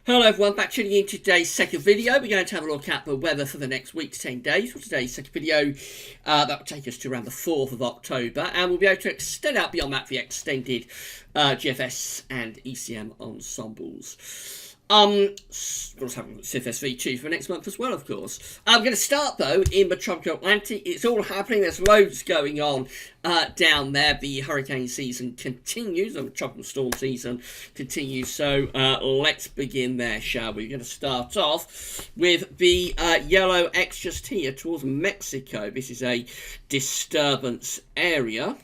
Hello everyone, back tuning in today's second video. We're going to have a look at the weather for the next week to 10 days. For today's second video, that will take us to around the 4th of October. And we'll be able to extend out beyond that for the extended GFS and ECM ensembles. We'll also have a look at CFS-V2 for next month as well, of course. I'm going to start, though, in the tropical Atlantic. It's all happening. There's loads going on down there. The hurricane season continues, and the tropical storm season continues. So let's begin there, shall we? We're going to start off with the yellow X just here towards Mexico. This is a disturbance area.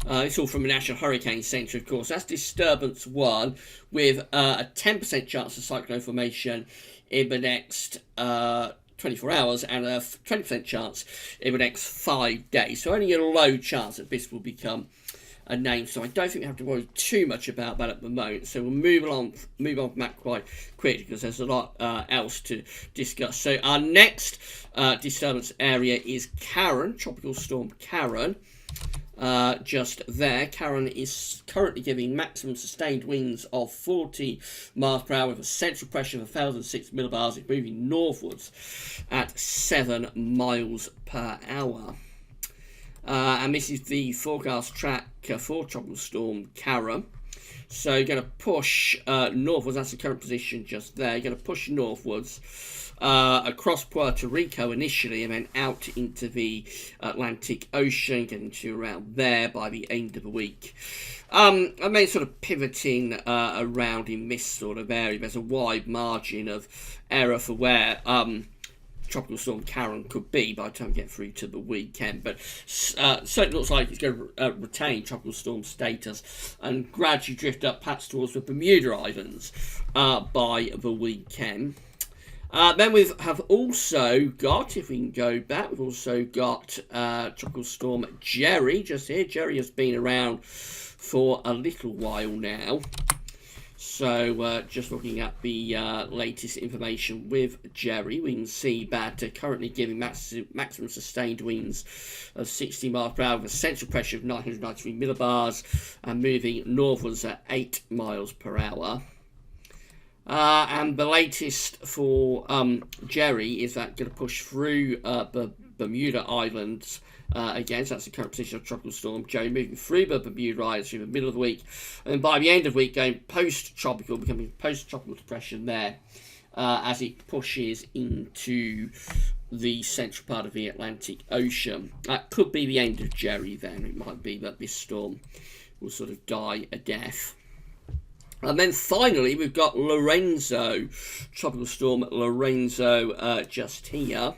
It's all from the National Hurricane Center, of course. That's Disturbance 1 with a 10% chance of cyclone formation in the next 24 hours and a 20% chance in the next 5 days. So only a low chance that this will become a name. So I don't think we have to worry too much about that at the moment. So we'll move on from that quite quickly because there's a lot else to discuss. So our next disturbance area is Karen, Tropical Storm Karen. Just there, Karen is currently giving maximum sustained winds of 40 miles per hour with a central pressure of 1,006 millibars. It's moving northwards at 7 miles per hour. And this is the forecast track for Tropical Storm Karen. So you're going to push northwards. That's the current position just there. You're going to push northwards across Puerto Rico initially and then out into the Atlantic Ocean, getting to around there by the end of the week. And then sort of pivoting around in this sort of area. There's a wide margin of error for where Tropical Storm Karen could be by the time we get through to the weekend, but certainly looks like it's going to retain tropical storm status and gradually drift up perhaps towards the Bermuda Islands by the weekend. Then we have also got, if we can go back, we've also got Tropical Storm Jerry just here. Jerry has been around for a little while now. So just looking at the latest information with Jerry, we can see that currently giving maximum sustained winds of 60 miles per hour with a central pressure of 993 millibars and moving northwards at 8 miles per hour. And the latest for Jerry is that going to push through the Bermuda Islands again. So that's the current position of Tropical Storm Jerry, moving through the Bermuda Islands through the middle of the week. And by the end of the week, going post-tropical, becoming post-tropical depression there as it pushes into the central part of the Atlantic Ocean. That could be the end of Jerry then. It might be that this storm will sort of die a death. And then finally, we've got Lorenzo, Tropical Storm Lorenzo just here.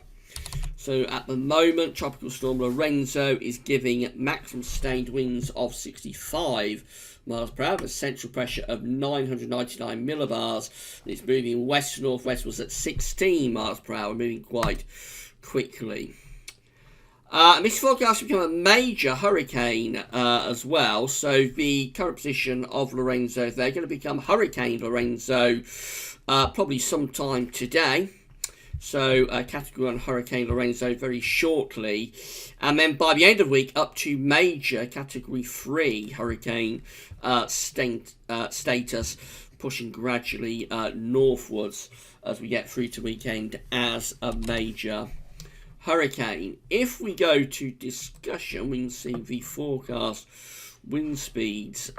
So at the moment, Tropical Storm Lorenzo is giving maximum sustained winds of 65 miles per hour, with a central pressure of 999 millibars. It's moving west-northwest was at 16 miles per hour, moving quite quickly. And this forecast will become a major hurricane as well. So the current position of Lorenzo, they're going to become Hurricane Lorenzo probably sometime today. So Category 1 Hurricane Lorenzo very shortly. And then by the end of the week, up to major Category 3 Hurricane status, pushing gradually northwards as we get through to weekend as a major hurricane. If we go to discussion, we can see the forecast wind speeds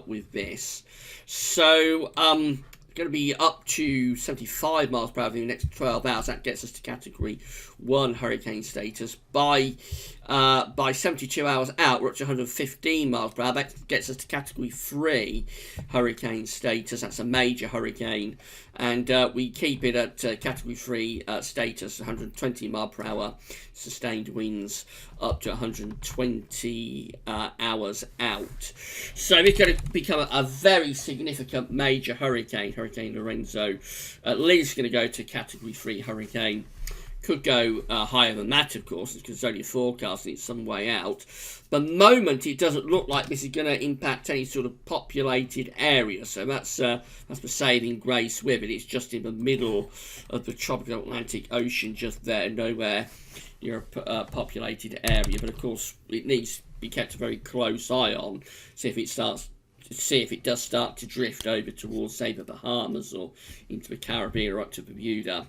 with this. So going to be up to 75 miles per hour in the next 12 hours. That gets us to Category 1 hurricane status. By 72 hours out, we're up to 115 miles per hour. That gets us to Category 3 hurricane status. That's a major hurricane. And we keep it at Category 3 status, 120 mile per hour sustained winds up to 120 hours out. So it's going to become a very significant major hurricane, Hurricane Lorenzo. At least going to go to Category 3 hurricane. Could go higher than that, of course, because it's only a forecast and it's some way out. The moment it doesn't look like this is going to impact any sort of populated area, so that's the saving grace with it. It's just in the middle of the tropical Atlantic Ocean, just there, nowhere near a populated area. But of course, it needs to be kept a very close eye on. See if it starts see if it does start to drift over towards, say, the Bahamas or into the Caribbean or up to Bermuda.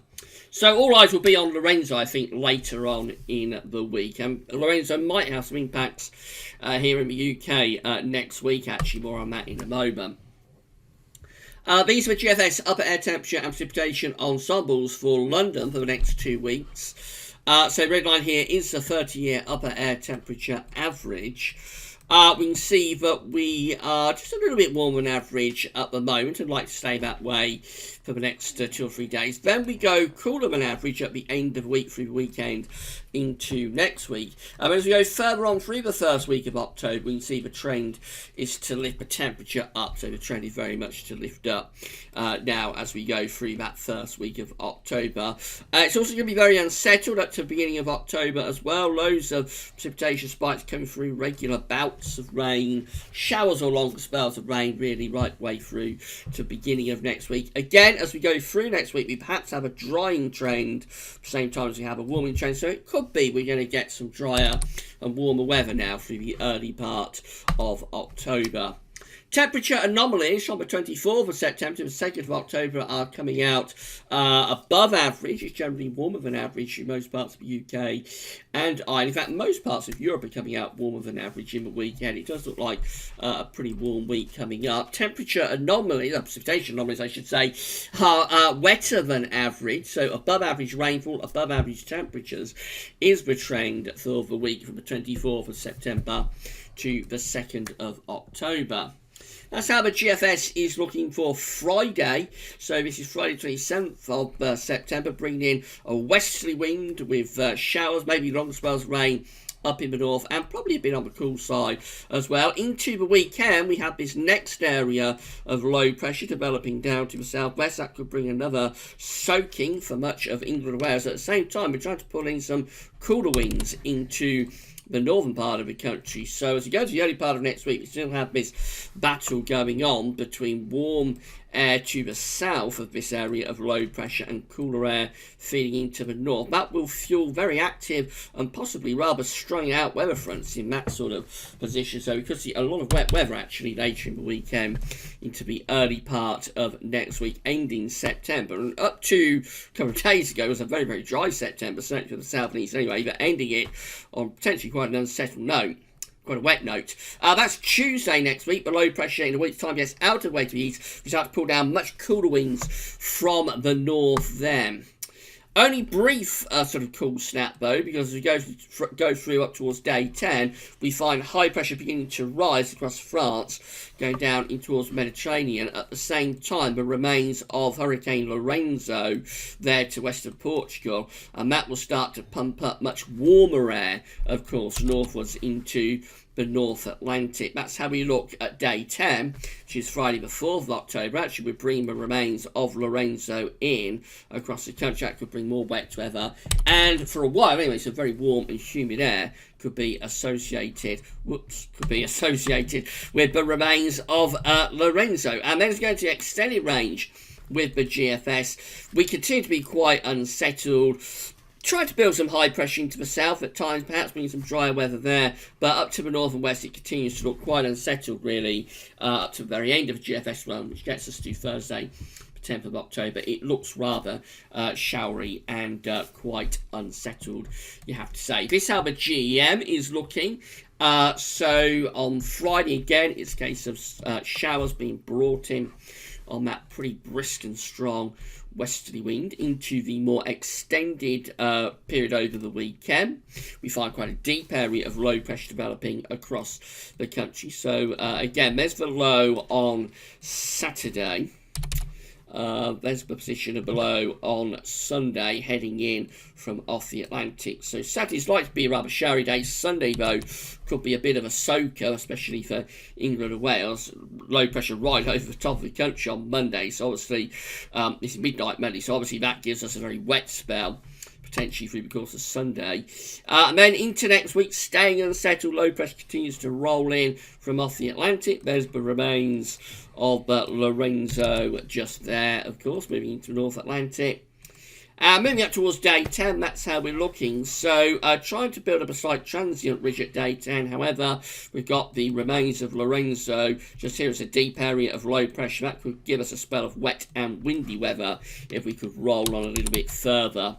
So all eyes will be on Lorenzo, I think, later on in the week. And Lorenzo might have some impacts here in the UK next week, actually. More on that in a moment. These are the GFS upper air temperature and precipitation ensembles for London for the next 2 weeks. So red line here is the 30-year upper air temperature average. We can see that we are just a little bit warmer than average at the moment and like to stay that way for the next 2 or 3 days. Then we go cooler than average at the end of the week through the weekend into next week. As we go further on through the first week of October, we can see the trend is to lift the temperature up. So the trend is very much to lift up now as we go through that first week of October. It's also going to be very unsettled up to the beginning of October as well. Loads of precipitation spikes coming through, regular bouts of rain, showers or longer spells of rain really right way through to the beginning of next week. Again, as we go through next week, we perhaps have a drying trend at the same time as we have a warming trend. So it could be we're going to get some drier and warmer weather now through the early part of October. Temperature anomalies from the 24th of September to the 2nd of October are coming out above average. It's generally warmer than average in most parts of the UK and Ireland. In fact, most parts of Europe are coming out warmer than average in the weekend. It does look like a pretty warm week coming up. Temperature anomalies, precipitation anomalies I should say, are wetter than average. So above average rainfall, above average temperatures is the trend for the week from the 24th of September to the 2nd of October. That's how the GFS is looking for Friday. So this is Friday 27th of September, bringing in a westerly wind with showers, maybe long spells of rain up in the north and probably a bit on the cool side as well. Into the weekend, we have this next area of low pressure developing down to the southwest. That could bring another soaking for much of England and Wales. At the same time, we're trying to pull in some cooler winds into the northern part of the country. So as we go to the early part of next week, we still have this battle going on between warm air to the south of this area of low pressure and cooler air feeding into the north. That will fuel very active and possibly rather strung out weather fronts in that sort of position. So we could see a lot of wet weather actually later in the weekend into the early part of next week, ending September. And up to a couple of days ago, it was a very, very dry September, certainly to the south and east anyway, but ending it on potentially quite an unsettled note. Quite a wet note. That's Tuesday next week. The low pressure in a week's time gets out of the way to the east. We start to pull down much cooler winds from the north then. Only brief sort of cool snap though, because as we go through up towards day 10, we find high pressure beginning to rise across France, going down in towards the Mediterranean. At the same time, the remains of Hurricane Lorenzo there to western Portugal, and that will start to pump up much warmer air, of course, northwards into the North Atlantic. That's how we look at day 10, which is Friday the 4th of October. Actually, we bring the remains of Lorenzo in across the country. That could bring more wet weather. And for a while, anyway, so very warm and humid air could be associated with the remains of Lorenzo. And then it's going to extended range with the GFS. We continue to be quite unsettled. Try to build some high pressure into the south at times, perhaps bringing some drier weather there, but up to the north and west it continues to look quite unsettled really, up to the very end of the GFS run, which gets us to Thursday, the 10th of October. It looks rather showery and quite unsettled, you have to say. This is how the GEM is looking. So on Friday again, it's a case of showers being brought in on that pretty brisk and strong westerly wind into the more extended period over the weekend. We find quite a deep area of low pressure developing across the country. So again, there's the low on Saturday. There's the position of below on Sunday, heading in from off the Atlantic. So Saturday's likely to be a rather showery day. Sunday, though, could be a bit of a soaker, especially for England and Wales. Low pressure right over the top of the country on Monday. So obviously, this is midnight Monday. So obviously that gives us a very wet spell, potentially through the course of Sunday. And then into next week, staying unsettled, low pressure continues to roll in from off the Atlantic. There's the remains of Lorenzo just there, of course, moving into the North Atlantic. Moving up towards day 10, that's how we're looking. So trying to build up a slight transient ridge at day 10. However, we've got the remains of Lorenzo. Just here is a deep area of low pressure. That could give us a spell of wet and windy weather if we could roll on a little bit further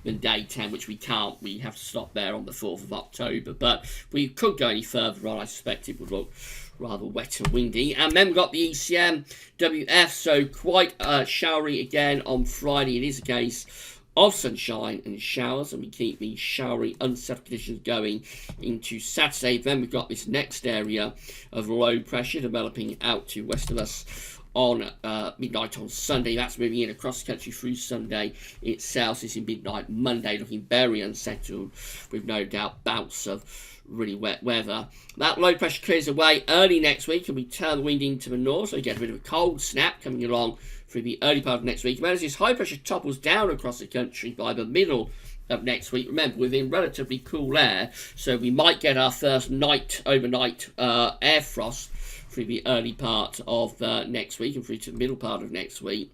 than day 10, which we can't. We have to stop there on the 4th of October. But if we could go any further on, I suspect it would look rather wet and windy. And then we've got the ECM WF, so quite showery again on Friday. It is a case of sunshine and showers, and we keep these showery, unsettled conditions going into Saturday. Then we've got this next area of low pressure developing out to west of us on midnight on Sunday. That's moving in across the country through Sunday itself. This is midnight Monday, looking very unsettled, with no doubt bouts of really wet weather. That low pressure clears away early next week, and we turn the wind into the north, so we get a bit of a cold snap coming along through the early part of next week. Whereas this high pressure topples down across the country by the middle of next week, remember, within relatively cool air, so we might get our first overnight air frost through the early part of next week and through to the middle part of next week.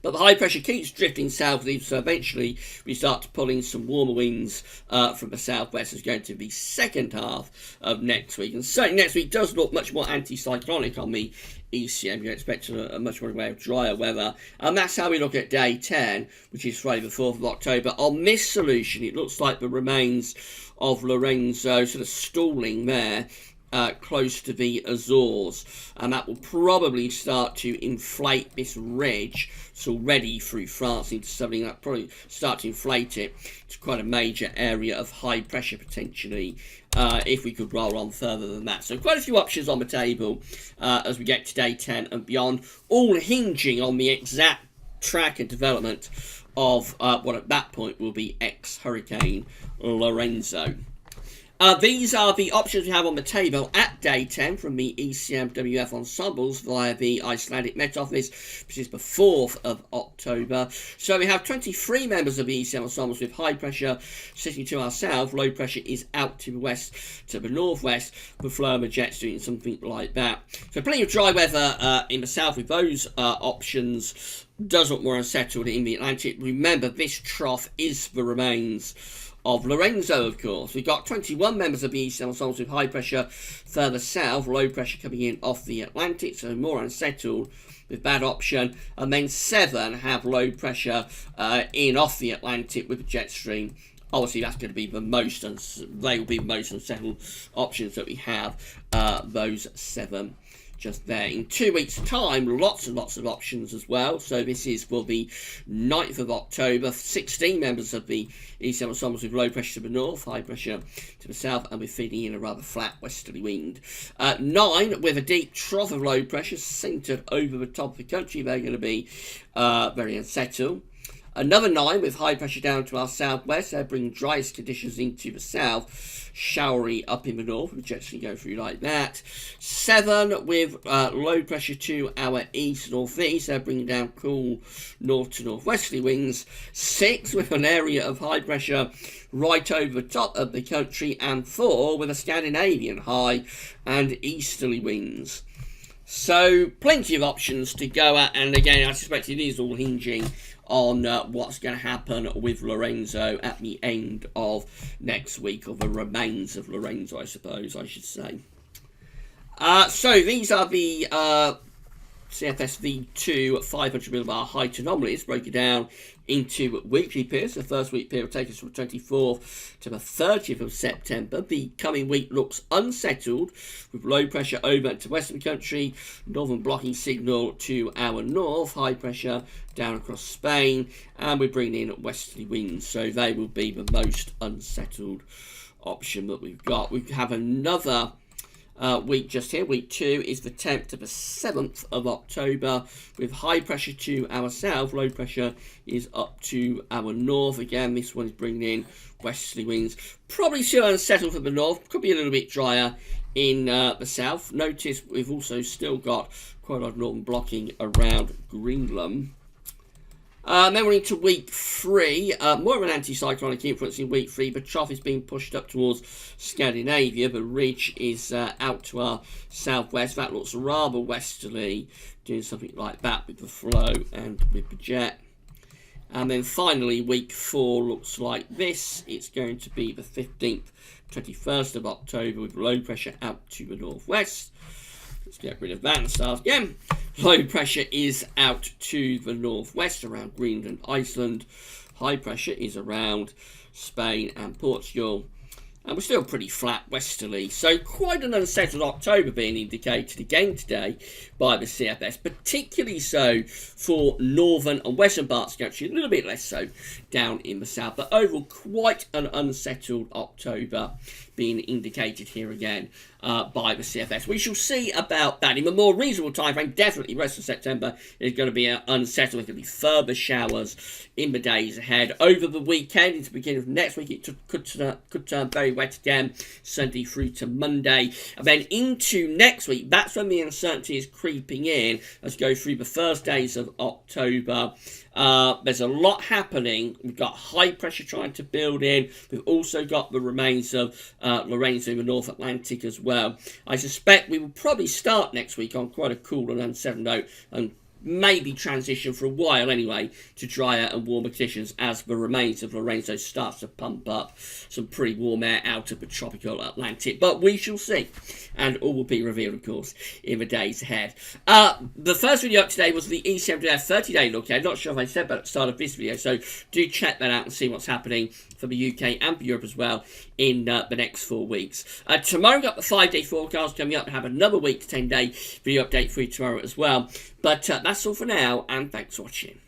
But the high pressure keeps drifting southeast, so eventually we start to pull in some warmer winds from the southwest. It's going to be second half of next week. And certainly next week does look much more anticyclonic on the ECM. You expect a much more way of drier weather. And that's how we look at day 10, which is Friday the 4th of October. On this solution, it looks like the remains of Lorenzo sort of stalling there close to the Azores, and that will probably start to inflate this ridge. It's already through France into something that probably start to inflate it to quite a major area of high pressure potentially, if we could roll on further than that. So quite a few options on the table as we get to day 10 and beyond, all hinging on the exact track and development of what at that point will be ex-Hurricane Lorenzo. These are the options we have on the table at day 10 from the ECMWF ensembles via the Icelandic Met Office, which is the 4th of October. So we have 23 members of the ECM ensembles with high pressure sitting to our south, low pressure is out to the west, to the northwest, the flow of the jets doing something like that. So plenty of dry weather in the south with those options. Does look more unsettled in the Atlantic. Remember, this trough is the remains of Lorenzo, of course. We've got 21 members of the ECM ensembles with high pressure further south, low pressure coming in off the Atlantic, so more unsettled with bad option. And then 7 have low pressure in off the Atlantic with a jet stream. Obviously, that's going to be the most, they will be the most unsettled options that we have, those 7. Just there. In 2 weeks' time, lots and lots of options as well. So this is for the 9th of October. 16 members of the ECM ensembles with low pressure to the north, high pressure to the south, and we're feeding in a rather flat westerly wind. 9 with a deep trough of low pressure centred over the top of the country. They're going to be very unsettled. Another 9 with high pressure down to our southwest. They're bringing driest conditions into the south. Showery up in the north. We'll actually go through like that. 7 with low pressure to our east-northeast. They're bringing down cool north to northwesterly winds. 6 with an area of high pressure right over the top of the country. And 4 with a Scandinavian high and easterly winds. So plenty of options to go at. And again, I suspect it is all hinging on what's going to happen with Lorenzo at the end of next week, or the remains of Lorenzo, I suppose I should say. So these are the CFS V2 500 millibar height anomalies, broken down into weekly periods. The first week period will take us from the 24th to the 30th of September. The coming week looks unsettled, with low pressure over to western country, northern blocking signal to our north, high pressure down across Spain, and we're bringing in westerly winds, so they will be the most unsettled option that we've got. We have another week just here. Week 2 is the 10th to the 7th of October, with high pressure to our south, low pressure is up to our north. Again, this one is bringing in westerly winds. Probably still unsettled for the north, could be a little bit drier in the south. Notice we've also still got quite a lot of northern blocking around Greenland. Then we're into week 3, more of an anticyclonic influence in week 3. The trough is being pushed up towards Scandinavia. The ridge is out to our southwest. That looks rather westerly, doing something like that with the flow and with the jet. And then finally, week 4 looks like this. It's going to be the 15th, 21st of October with low pressure out to the northwest. Let's get rid of that and start again. Low pressure is out to the northwest around Greenland, Iceland. High pressure is around Spain and Portugal. And we're still pretty flat westerly, so quite an unsettled October being indicated again today by the CFS, particularly so for northern and western parts of the country, a little bit less so down in the south, but overall quite an unsettled October being indicated here again by the CFS. We shall see about that in a more reasonable time frame. Definitely rest of September is going to be unsettled. There's going to be further showers in the days ahead. Over the weekend, into the beginning of next week, it could turn very wet again, Sunday through to Monday. And then into next week, that's when the uncertainty is creeping in as we go through the first days of October. There's a lot happening. We've got high pressure trying to build in. We've also got the remains of Lorenzo in the North Atlantic as well. I suspect we will probably start next week on quite a cool and unsettled note and maybe transition for a while anyway to drier and warmer conditions as the remains of Lorenzo starts to pump up some pretty warm air out of the tropical Atlantic. But we shall see, and all will be revealed, of course, in the days ahead. The first video up today was the ECMWF 30-day look ahead. Not sure if I said that at the start of this video, so do check that out and see what's happening for the UK and for Europe as well in the next 4 weeks. Tomorrow we've got the 5-day forecast coming up and have another week to 10-day video update for you tomorrow as well. But that's all for now, and thanks for watching.